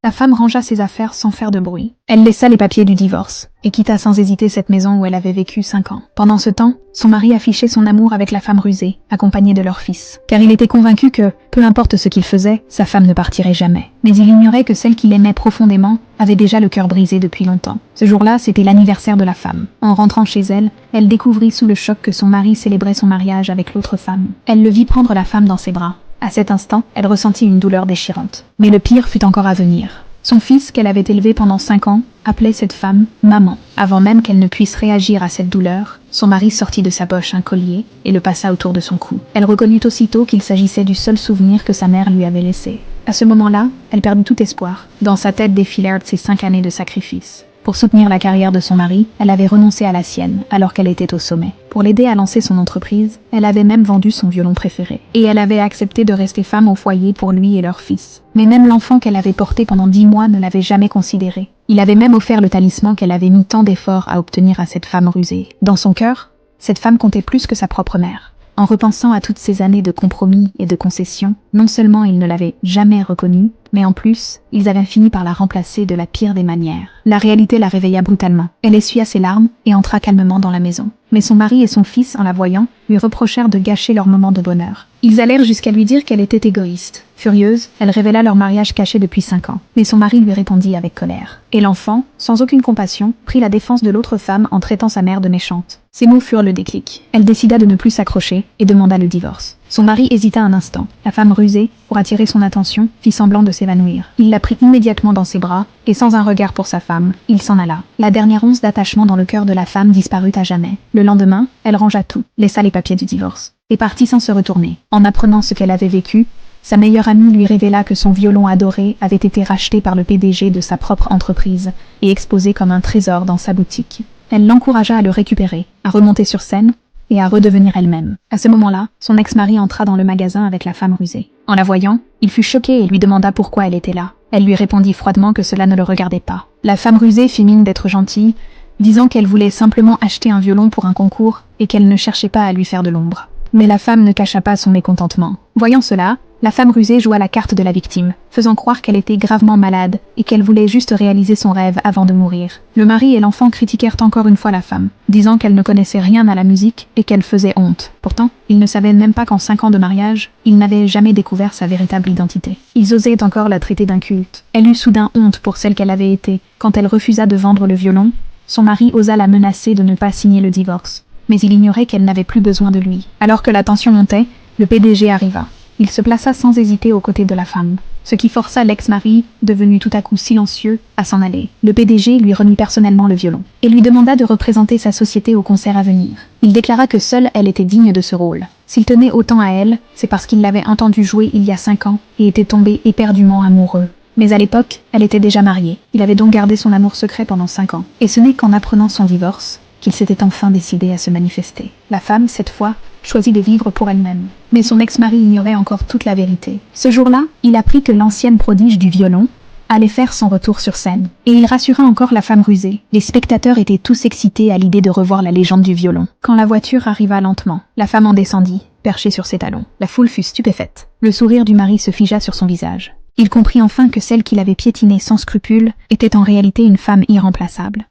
La femme rangea ses affaires sans faire de bruit. Elle laissa les papiers du divorce et quitta sans hésiter cette maison où elle avait vécu 5 ans. Pendant ce temps, son mari affichait son amour avec la femme rusée, accompagnée de leur fils. Car il était convaincu que, peu importe ce qu'il faisait, sa femme ne partirait jamais. Mais il ignorait que celle qu'il aimait profondément avait déjà le cœur brisé depuis longtemps. Ce jour-là, c'était l'anniversaire de la femme. En rentrant chez elle, elle découvrit sous le choc que son mari célébrait son mariage avec l'autre femme. Elle le vit prendre la femme dans ses bras. À cet instant, elle ressentit une douleur déchirante. Mais le pire fut encore à venir. Son fils, qu'elle avait élevé pendant 5 ans, appelait cette femme « maman ». Avant même qu'elle ne puisse réagir à cette douleur, son mari sortit de sa poche un collier et le passa autour de son cou. Elle reconnut aussitôt qu'il s'agissait du seul souvenir que sa mère lui avait laissé. À ce moment-là, elle perdit tout espoir. Dans sa tête défilèrent ses 5 années de sacrifice. Pour soutenir la carrière de son mari, elle avait renoncé à la sienne, alors qu'elle était au sommet. Pour l'aider à lancer son entreprise, elle avait même vendu son violon préféré. Et elle avait accepté de rester femme au foyer pour lui et leur fils. Mais même l'enfant qu'elle avait porté pendant 10 mois ne l'avait jamais considéré. Il avait même offert le talisman qu'elle avait mis tant d'efforts à obtenir à cette femme rusée. Dans son cœur, cette femme comptait plus que sa propre mère. En repensant à toutes ces années de compromis et de concessions, non seulement ils ne l'avaient jamais reconnue, mais en plus, ils avaient fini par la remplacer de la pire des manières. La réalité la réveilla brutalement. Elle essuya ses larmes et entra calmement dans la maison. Mais son mari et son fils, en la voyant, lui reprochèrent de gâcher leur moment de bonheur. Ils allèrent jusqu'à lui dire qu'elle était égoïste. Furieuse, elle révéla leur mariage caché depuis 5 ans. Mais son mari lui répondit avec colère. Et l'enfant, sans aucune compassion, prit la défense de l'autre femme en traitant sa mère de méchante. Ces mots furent le déclic. Elle décida de ne plus s'accrocher et demanda le divorce. Son mari hésita un instant. La femme rusée, pour attirer son attention, fit semblant de s'évanouir. Il la prit immédiatement dans ses bras, et sans un regard pour sa femme, il s'en alla. La dernière once d'attachement dans le cœur de la femme disparut à jamais. Le lendemain, elle rangea tout, laissa les papiers du divorce, et partit sans se retourner. En apprenant ce qu'elle avait vécu, sa meilleure amie lui révéla que son violon adoré avait été racheté par le PDG de sa propre entreprise et exposé comme un trésor dans sa boutique. Elle l'encouragea à le récupérer, à remonter sur scène, et à redevenir elle-même. À ce moment-là, son ex-mari entra dans le magasin avec la femme rusée. En la voyant, il fut choqué et lui demanda pourquoi elle était là. Elle lui répondit froidement que cela ne le regardait pas. La femme rusée fit mine d'être gentille, disant qu'elle voulait simplement acheter un violon pour un concours et qu'elle ne cherchait pas à lui faire de l'ombre. Mais la femme ne cacha pas son mécontentement. Voyant cela, la femme rusée joua la carte de la victime, faisant croire qu'elle était gravement malade et qu'elle voulait juste réaliser son rêve avant de mourir. Le mari et l'enfant critiquèrent encore une fois la femme, disant qu'elle ne connaissait rien à la musique et qu'elle faisait honte. Pourtant, ils ne savaient même pas qu'en 5 ans de mariage, ils n'avaient jamais découvert sa véritable identité. Ils osaient encore la traiter d'inculte. Elle eut soudain honte pour celle qu'elle avait été. Quand elle refusa de vendre le violon, son mari osa la menacer de ne pas signer le divorce. Mais il ignorait qu'elle n'avait plus besoin de lui. Alors que la tension montait, le PDG arriva. Il se plaça sans hésiter aux côtés de la femme, ce qui força l'ex-mari, devenu tout à coup silencieux, à s'en aller. Le PDG lui remit personnellement le violon et lui demanda de représenter sa société au concert à venir. Il déclara que seule elle était digne de ce rôle. S'il tenait autant à elle, c'est parce qu'il l'avait entendue jouer il y a 5 ans et était tombé éperdument amoureux. Mais à l'époque, elle était déjà mariée. Il avait donc gardé son amour secret pendant 5 ans. Et ce n'est qu'en apprenant son divorce qu'il s'était enfin décidé à se manifester. La femme, cette fois, choisit de vivre pour elle-même. Mais son ex-mari ignorait encore toute la vérité. Ce jour-là, il apprit que l'ancienne prodige du violon allait faire son retour sur scène. Et il rassura encore la femme rusée. Les spectateurs étaient tous excités à l'idée de revoir la légende du violon. Quand la voiture arriva lentement, la femme en descendit, perchée sur ses talons. La foule fut stupéfaite. Le sourire du mari se figea sur son visage. Il comprit enfin que celle qu'il avait piétinée sans scrupule était en réalité une femme irremplaçable.